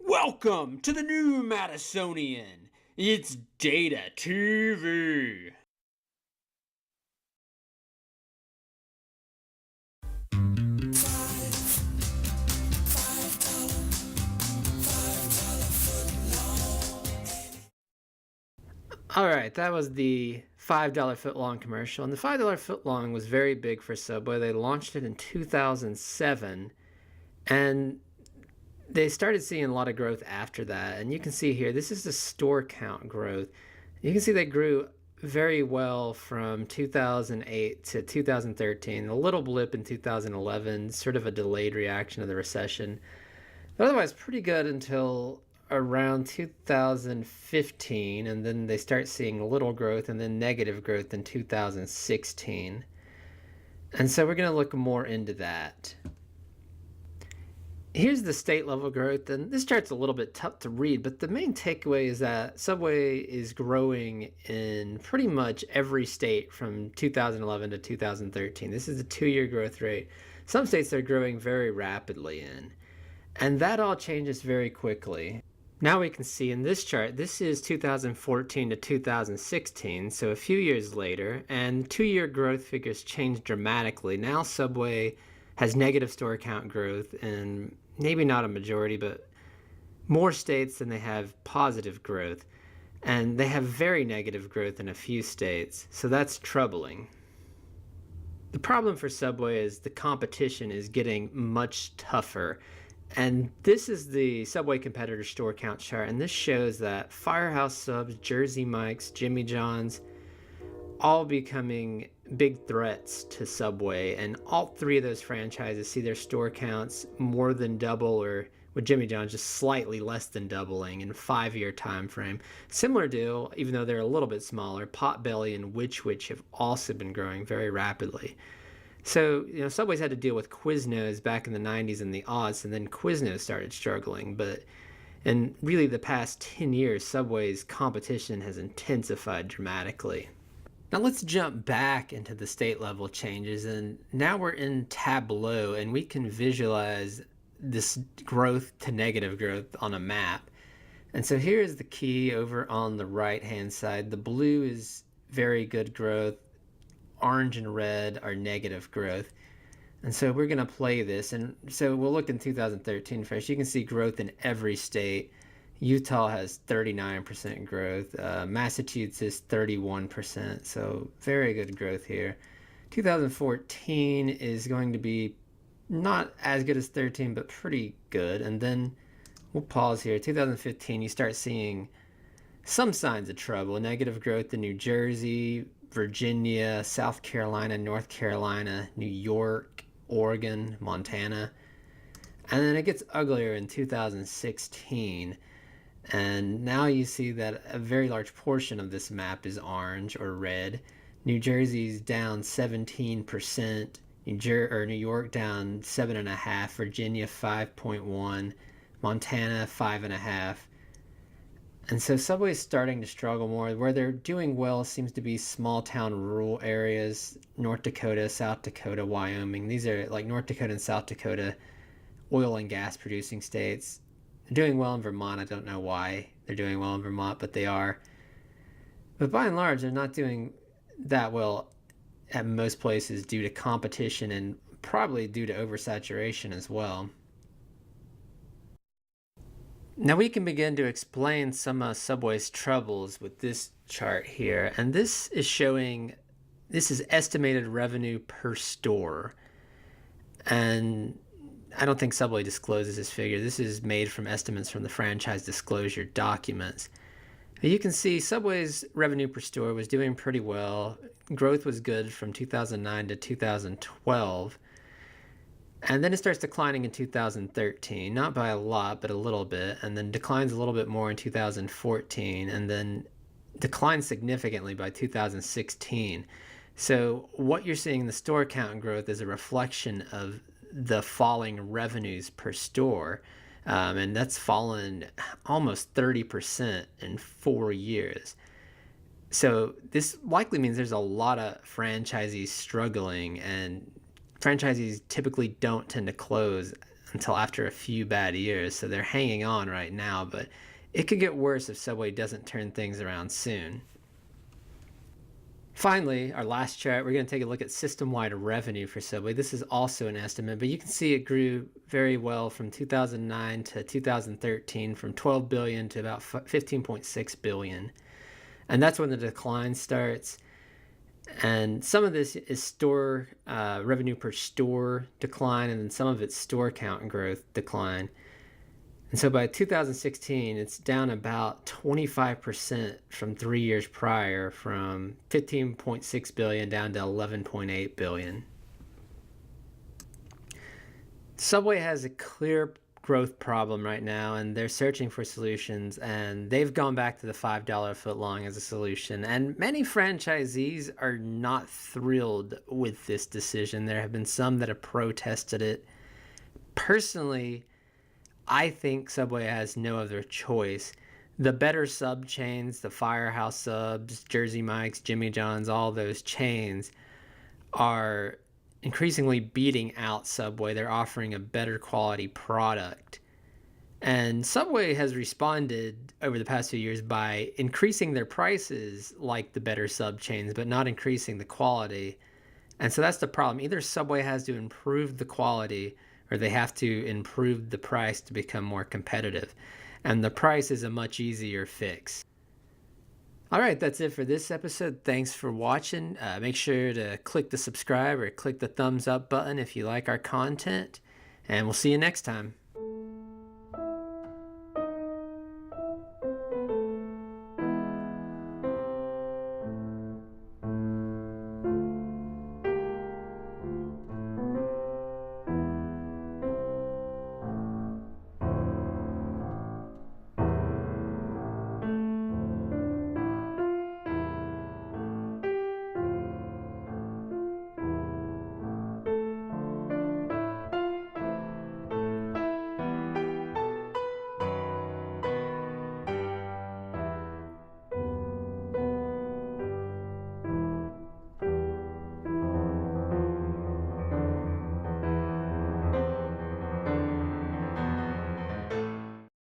Welcome to the new Madisonian. It's Data TV. All right, that was the $5 footlong commercial. And the $5 footlong was very big for Subway. They launched it in 2007. And they started seeing a lot of growth after that. And you can see here, this is the store count growth. You can see they grew very well from 2008 to 2013. A little blip in 2011, sort of a delayed reaction to the recession. But otherwise, pretty good until around 2015. And then they start seeing a little growth and then negative growth in 2016. And so we're going to look more into that. Here's the state level growth, and this chart's a little bit tough to read, but the main takeaway is that Subway is growing in pretty much every state from 2011 to 2013. This is a 2-year growth rate. Some states they're growing very rapidly in, and that all changes very quickly. Now we can see in this chart, this is 2014 to 2016, so a few years later, and 2-year growth figures change dramatically. Now Subway has negative store count growth in maybe not a majority, but more states than they have positive growth. And they have very negative growth in a few states, so that's troubling. The problem for Subway is the competition is getting much tougher. And this is the Subway competitor store count chart, and this shows that Firehouse Subs, Jersey Mike's, Jimmy John's, all becoming big threats to Subway, and all three of those franchises see their store counts more than double, or with Jimmy John's just slightly less than doubling in a 5-year time frame. Similar deal, even though they're a little bit smaller, Potbelly and Which have also been growing very rapidly. So, Subway's had to deal with Quiznos back in the 90s and the aughts, and then Quiznos started struggling, but in really the past 10 years, Subway's competition has intensified dramatically. Now let's jump back into the state level changes, and now we're in Tableau, and we can visualize this growth to negative growth on a map. And so here is the key over on the right hand side. The blue is very good growth, orange and red are negative growth. And so we're going to play this, and so we'll look in 2013 first. You can see growth in every state. Utah has 39% growth. Massachusetts 31%. So very good growth here. 2014 is going to be not as good as 13, but pretty good. And then we'll pause here. 2015, you start seeing some signs of trouble. Negative growth in New Jersey, Virginia, South Carolina, North Carolina, New York, Oregon, Montana. And then it gets uglier in 2016. And now you see that a very large portion of this map is orange or red. New Jersey's down 17%, New York down 7.5%, Virginia 5.1%, Montana 5.5%. And so Subway's starting to struggle more. Where they're doing well seems to be small town rural areas, North Dakota, South Dakota, Wyoming. These are like North Dakota and South Dakota, oil and gas producing states. They're doing well in Vermont. I don't know why they're doing well in Vermont, but they are. But by and large, they're not doing that well at most places due to competition and probably due to oversaturation as well. Now we can begin to explain some of Subway's troubles with this chart here. And this is estimated revenue per store. And I don't think Subway discloses this figure. This is made from estimates from the franchise disclosure documents. But you can see Subway's revenue per store was doing pretty well. Growth was good from 2009 to 2012. And then it starts declining in 2013, not by a lot, but a little bit, and then declines a little bit more in 2014, and then declines significantly by 2016. So what you're seeing in the store count growth is a reflection of the falling revenues per store, and that's fallen almost 30% in 4 years. So this likely means there's a lot of franchisees struggling, and franchisees typically don't tend to close until after a few bad years, so they're hanging on right now, but it could get worse if Subway doesn't turn things around soon. Finally, our last chart, we're going to take a look at system-wide revenue for Subway. This is also an estimate, but you can see it grew very well from 2009 to 2013, from 12 billion to about 15.6 billion. And that's when the decline starts. And some of this is store revenue per store decline, and then some of it's store count growth decline. And so by 2016, it's down about 25% from 3 years prior, from 15.6 billion down to 11.8 billion. Subway has a clear growth problem right now, and they're searching for solutions, and they've gone back to the $5 footlong as a solution. And many franchisees are not thrilled with this decision. There have been some that have protested it. Personally, I think Subway has no other choice. The better sub chains, the Firehouse Subs, Jersey Mike's, Jimmy John's, all those chains are increasingly beating out Subway. They're offering a better quality product. And Subway has responded over the past few years by increasing their prices like the better sub chains, but not increasing the quality. And so that's the problem. Either Subway has to improve the quality, or they have to improve the price to become more competitive. And the price is a much easier fix. All right, that's it for this episode. Thanks for watching. Make sure to click the subscribe or click the thumbs up button if you like our content. And we'll see you next time.